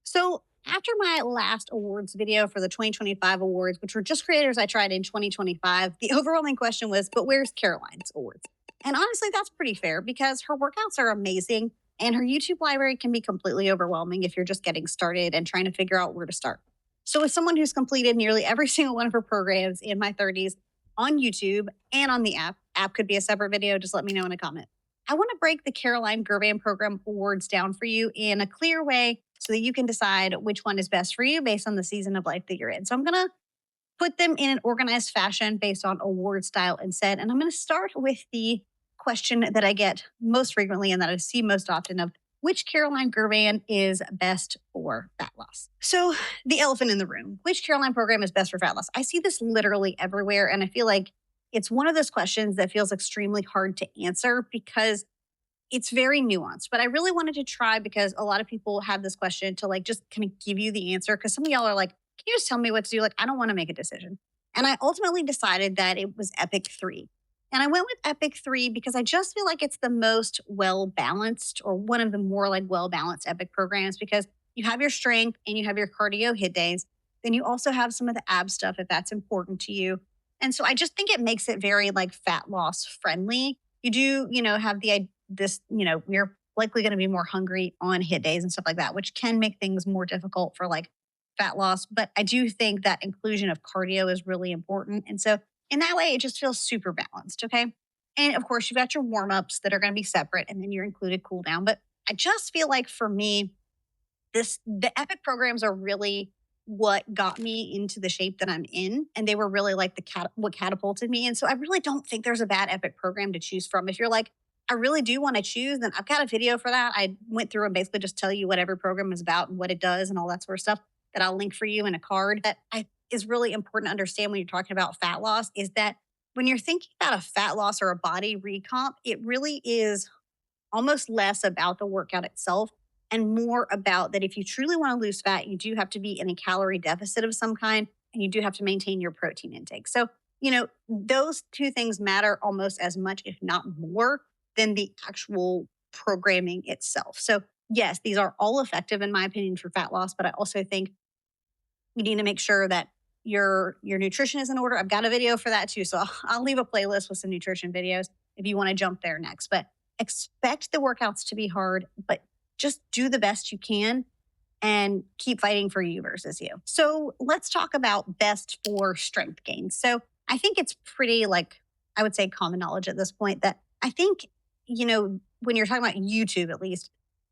So after my last awards video for the 2025 awards, which were just creators I tried in 2025, the overwhelming question was, but where's Caroline's awards? And honestly, that's pretty fair because her workouts are amazing and her YouTube library can be completely overwhelming if you're just getting started and trying to figure out where to start. So as someone who's completed nearly every single one of her programs in my 30s on YouTube and on the app could be a separate video, just let me know in a comment. I want to break the Caroline Girvan Program Awards down for you in a clear way so that you can decide which one is best for you based on the season of life that you're in. So I'm going to put them in an organized fashion based on award style and set. And I'm going to start with the question that I get most frequently and that I see most often of which Caroline Girvan is best for fat loss. So the elephant in the room, which Caroline program is best for fat loss? I see this literally everywhere. And I feel like it's one of those questions that feels extremely hard to answer because it's very nuanced, but I really wanted to try because a lot of people have this question to like just kind of give you the answer. Cause some of y'all are like, can you just tell me what to do? Like, I don't want to make a decision. And I ultimately decided that it was Epic 3. And I went with Epic 3 because I just feel like it's the most well balanced or one of the more like well balanced Epic programs because you have your strength and you have your cardio hit days. Then you also have some of the ab stuff if that's important to you. And so I just think it makes it very like fat loss friendly. You do, have you're likely going to be more hungry on hit days and stuff like that, which can make things more difficult for like fat loss. But I do think that inclusion of cardio is really important. And so in that way, it just feels super balanced. Okay. And of course, you've got your warm ups that are going to be separate and then your included cool down. But I just feel like for me, the Epic programs are really what got me into the shape that I'm in. And they were really like what catapulted me. And so I really don't think there's a bad Epic program to choose from. If you're like, I really do want to choose, then I've got a video for that. I went through and basically just tell you what every program is about and what it does and all that sort of stuff that I'll link for you in a card. That is really important to understand when you're talking about fat loss is that when you're thinking about a fat loss or a body recomp, it really is almost less about the workout itself and more about that if you truly want to lose fat, you do have to be in a calorie deficit of some kind and you do have to maintain your protein intake. So, those two things matter almost as much, if not more, than the actual programming itself. So yes, these are all effective in my opinion for fat loss, but I also think you need to make sure that your nutrition is in order. I've got a video for that too. So I'll leave a playlist with some nutrition videos if you want to jump there next, but expect the workouts to be hard, but just do the best you can and keep fighting for you versus you. So let's talk about best for strength gains. So I think it's pretty I would say common knowledge at this point that I think when you're talking about YouTube, at least,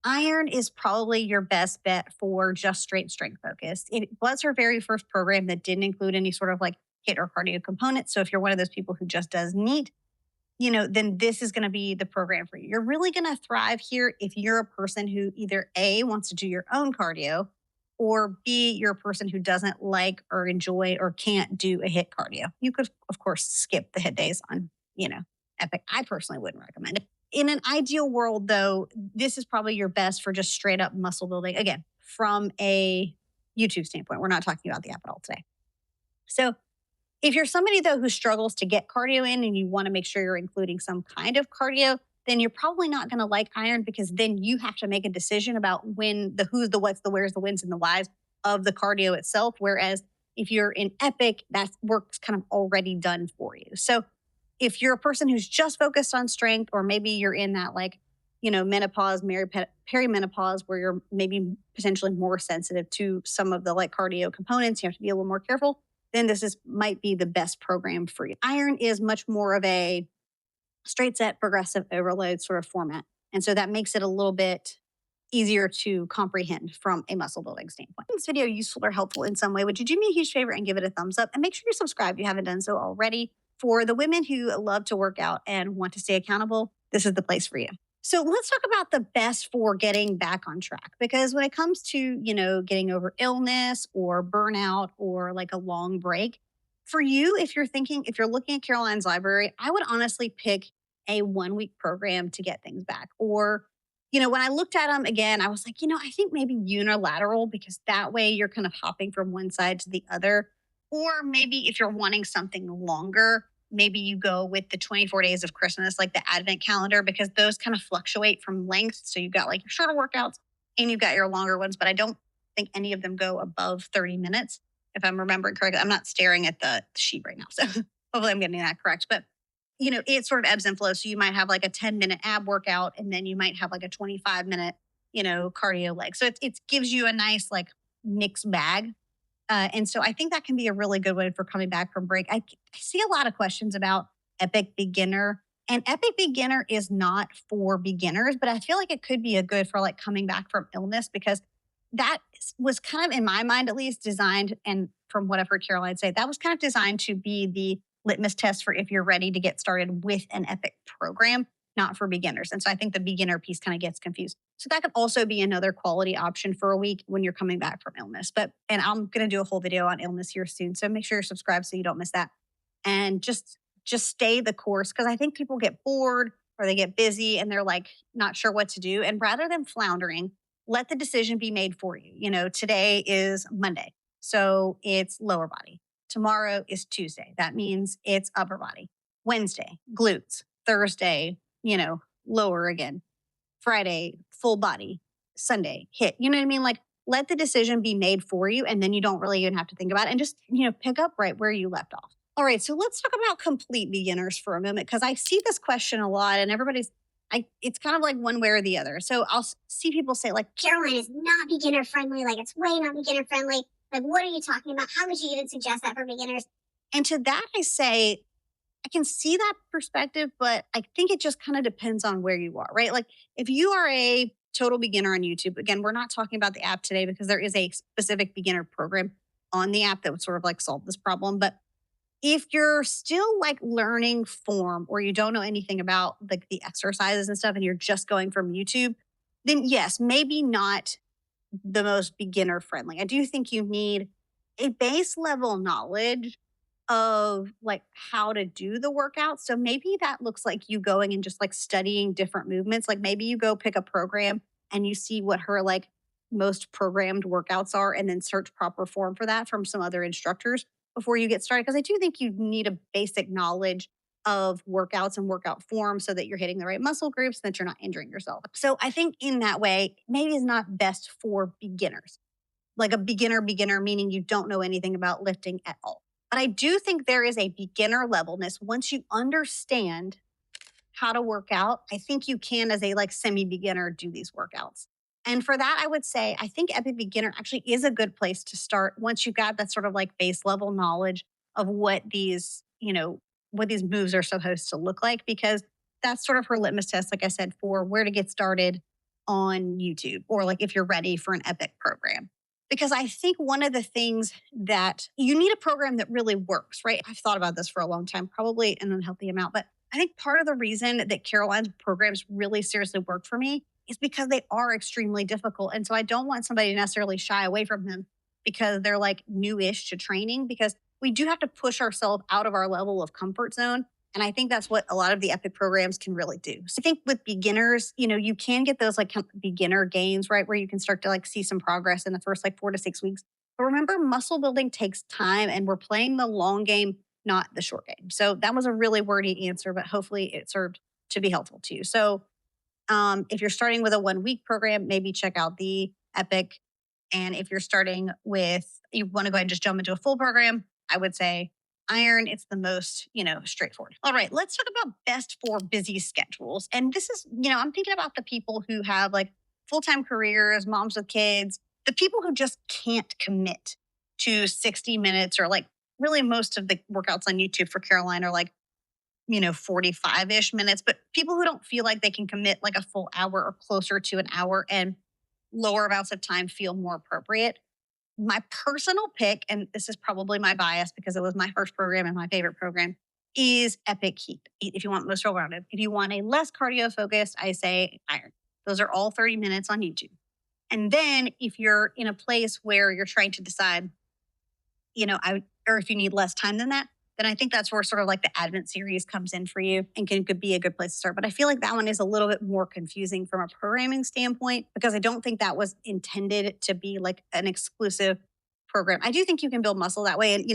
iron is probably your best bet for just straight strength focus. It was her very first program that didn't include any sort of like HIIT or cardio components. So if you're one of those people who just does NEAT, then this is going to be the program for you. You're really going to thrive here if you're a person who either A, wants to do your own cardio, or B, you're a person who doesn't like or enjoy or can't do a HIIT cardio. You could, of course, skip the HIIT days on, Epic. I personally wouldn't recommend it. In an ideal world, though, this is probably your best for just straight up muscle building. Again, from a YouTube standpoint, we're not talking about the app at all today. So if you're somebody, though, who struggles to get cardio in and you want to make sure you're including some kind of cardio, then you're probably not going to like iron because then you have to make a decision about when the who's, the what's, the where's, the whens, and the whys of the cardio itself. Whereas if you're in Epic, that work's kind of already done for you. So if you're a person who's just focused on strength, or maybe you're in that menopause, perimenopause, where you're maybe potentially more sensitive to some of the cardio components, you have to be a little more careful, then this might be the best program for you. Iron is much more of a straight set progressive overload sort of format. And so that makes it a little bit easier to comprehend from a muscle building standpoint. If this video useful or helpful in some way, would you do me a huge favor and give it a thumbs up? And make sure you subscribe if you haven't done so already. For the women who love to work out and want to stay accountable, this is the place for you. So let's talk about the best for getting back on track. Because when it comes to, getting over illness or burnout or like a long break, for you, if you're looking at Caroline's library, I would honestly pick a 1-week program to get things back. Or, when I looked at them again, I was like, I think maybe unilateral because that way you're kind of hopping from one side to the other. Or maybe if you're wanting something longer, maybe you go with the 24 days of Christmas, like the Advent calendar, because those kind of fluctuate from length. So you've got your shorter workouts and you've got your longer ones. But I don't think any of them go above 30 minutes, if I'm remembering correctly. I'm not staring at the sheet right now, so hopefully I'm getting that correct. But it sort of ebbs and flows. So you might have like a 10-minute ab workout, and then you might have like a 25-minute, cardio leg. So it gives you a nice like mixed bag. And so I think that can be a really good way for coming back from break. I see a lot of questions about Epic Beginner, and Epic Beginner is not for beginners, but I feel like it could be a good for like coming back from illness, because that was kind of, in my mind at least, designed, and from what I've heard Caroline say, that was kind of designed to be the litmus test for if you're ready to get started with an Epic program, not for beginners. And so I think the beginner piece kind of gets confused. So that could also be another quality option for a week when you're coming back from illness. And I'm going to do a whole video on illness here soon. So make sure you're subscribed so you don't miss that. And just stay the course, because I think people get bored or they get busy and they're like not sure what to do. And rather than floundering, let the decision be made for you. Today is Monday, so it's lower body. Tomorrow is Tuesday. That means it's upper body. Wednesday, glutes. Thursday, lower again. Friday, full body. Sunday, hit. You know what I mean? Like, let the decision be made for you, and then you don't really even have to think about it, and just, pick up right where you left off. All right, so let's talk about complete beginners for a moment, because I see this question a lot, and it's kind of like one way or the other. So I'll see people say like, Caroline is not beginner friendly. Like, it's way not beginner friendly. Like, what are you talking about? How would you even suggest that for beginners? And to that I say, I can see that perspective, but I think it just kind of depends on where you are, right? Like, if you are a total beginner on YouTube, again, we're not talking about the app today because there is a specific beginner program on the app that would sort of like solve this problem. But if you're still like learning form, or you don't know anything about like the exercises and stuff, and you're just going from YouTube, then yes, maybe not the most beginner friendly. I do think you need a base level knowledge of like how to do the workout. So maybe that looks like you going and just like studying different movements. Like, maybe you go pick a program and you see what her like most programmed workouts are, and then search proper form for that from some other instructors before you get started. Because I do think you need a basic knowledge of workouts and workout form so that you're hitting the right muscle groups and that you're not injuring yourself. So I think in that way, maybe it's not best for beginners, like a beginner, meaning you don't know anything about lifting at all. But I do think there is a beginner levelness. Once you understand how to work out, I think you can, as a like semi-beginner, do these workouts. And for that, I would say, I think Epic Beginner actually is a good place to start once you've got that sort of like base level knowledge of what these moves are supposed to look like, because that's sort of her litmus test, like I said, for where to get started on YouTube, or like if you're ready for an Epic program. Because I think one of the things that you need a program that really works, right? I've thought about this for a long time, probably an unhealthy amount, but I think part of the reason that Caroline's programs really seriously work for me is because they are extremely difficult. And so I don't want somebody to necessarily shy away from them because they're like new-ish to training, because we do have to push ourselves out of our level of comfort zone. And I think that's what a lot of the Epic programs can really do. So I think with beginners, you can get those like beginner gains, right? Where you can start to like see some progress in the first like 4 to 6 weeks. But remember, muscle building takes time, and we're playing the long game, not the short game. So that was a really wordy answer, but hopefully it served to be helpful to you. So if you're starting with a 1 week program, maybe check out the Epic. And if you're starting with, you want to go ahead and just jump into a full program, I would say Iron. It's the most, straightforward. All right, let's talk about best for busy schedules. And this is, I'm thinking about the people who have like full-time careers, moms with kids, the people who just can't commit to 60 minutes, or like really most of the workouts on YouTube for Caroline are like, 45-ish minutes, but people who don't feel like they can commit like a full hour or closer to an hour, and lower amounts of time feel more appropriate. My personal pick, and this is probably my bias because it was my first program and my favorite program, is Epic Heat. If you want most well-rounded. If you want a less cardio focused, I say Iron. Those are all 30 minutes on YouTube. And then if you're in a place where you're trying to decide, or if you need less time than that, then I think that's where sort of like the Advent series comes in for you and could be a good place to start. But I feel like that one is a little bit more confusing from a programming standpoint, because I don't think that was intended to be like an exclusive program. I do think you can build muscle that way. And,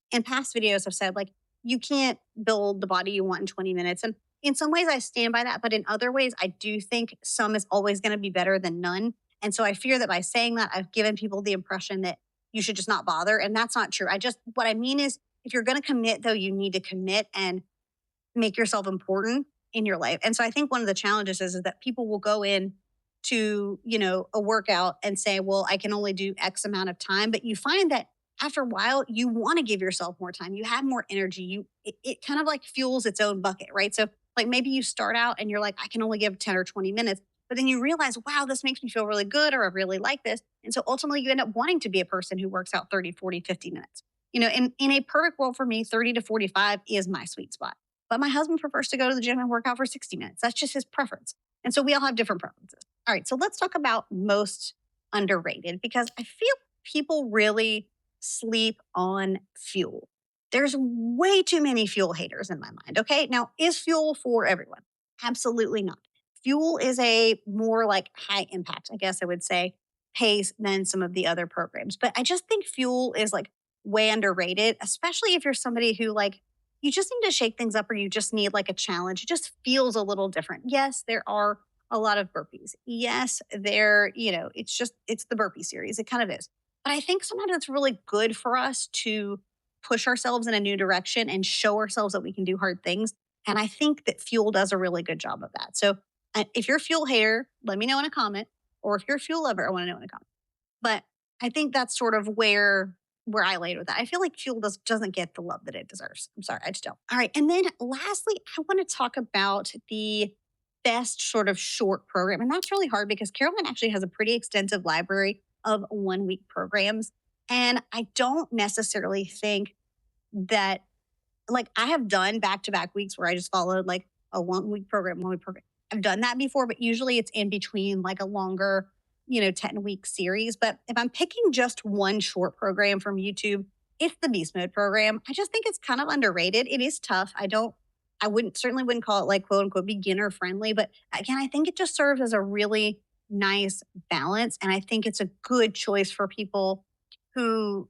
in past videos I've said, like, you can't build the body you want in 20 minutes. And in some ways I stand by that. But in other ways, I do think some is always going to be better than none. And so I fear that by saying that, I've given people the impression that you should just not bother. And that's not true. What I mean is, if you're going to commit, though, you need to commit and make yourself important in your life. And so I think one of the challenges is that people will go in to, a workout and say, well, I can only do X amount of time. But you find that after a while, you want to give yourself more time. You have more energy. It kind of like fuels its own bucket, right? So like maybe you start out and you're like, I can only give 10 or 20 minutes. But then you realize, wow, this makes me feel really good, or I really like this. And so ultimately you end up wanting to be a person who works out 30, 40, 50 minutes. In a perfect world for me, 30 to 45 is my sweet spot. But my husband prefers to go to the gym and work out for 60 minutes. That's just his preference. And so we all have different preferences. All right, so let's talk about most underrated, because I feel people really sleep on fuel. There's way too many fuel haters in my mind. Okay, now is fuel for everyone? Absolutely not. Fuel is a more like high impact, I guess I would say, pace than some of the other programs. But I just think fuel is like way underrated, especially if you're somebody who like, you just need to shake things up, or you just need like a challenge. It just feels a little different. Yes, there are a lot of burpees. Yes, it's the burpee series. It kind of is. But I think sometimes it's really good for us to push ourselves in a new direction and show ourselves that we can do hard things. And I think that fuel does a really good job of that. So if you're a fuel hater, let me know in a comment. Or if you're a fuel lover, I want to know in a comment. But I think that's sort of where I laid with that. I feel like fuel doesn't get the love that it deserves. I'm sorry, I just don't. All right. And then lastly, I want to talk about the best sort of short program. And that's really hard because Caroline actually has a pretty extensive library of 1 week programs. And I don't necessarily think that, like, I have done back to back weeks where I just followed like a 1 week program, 1 week program. I've done that before, but usually it's in between like a longer 10-week series. But if I'm picking just one short program from YouTube, it's the Beast Mode program. I just think it's kind of underrated. It is tough. Certainly wouldn't call it like quote unquote beginner friendly, but again, I think it just serves as a really nice balance. And I think it's a good choice for people who,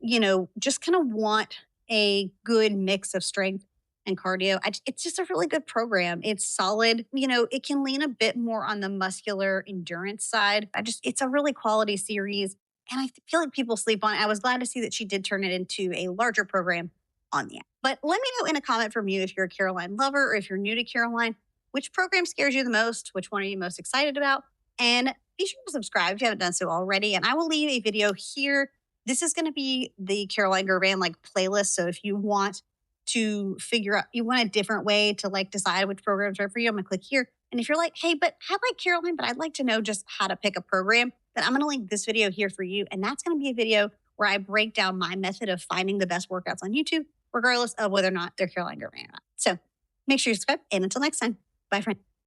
just kind of want a good mix of strength and cardio. It's just a really good program. It's solid. It can lean a bit more on the muscular endurance side. It's a really quality series. And I feel like people sleep on it. I was glad to see that she did turn it into a larger program on the app. But let me know in a comment from you if you're a Caroline lover or if you're new to Caroline, which program scares you the most? Which one are you most excited about? And be sure to subscribe if you haven't done so already. And I will leave a video here. This is going to be the Caroline Girvan like playlist. So if you want to figure out, you want a different way to like decide which programs are for you, I'm gonna click here. And if you're like, hey, but I like Caroline, but I'd like to know just how to pick a program, then I'm gonna link this video here for you. And that's gonna be a video where I break down my method of finding the best workouts on YouTube, regardless of whether or not they're Caroline Girvan or not. So make sure you subscribe. And until next time, bye, friends.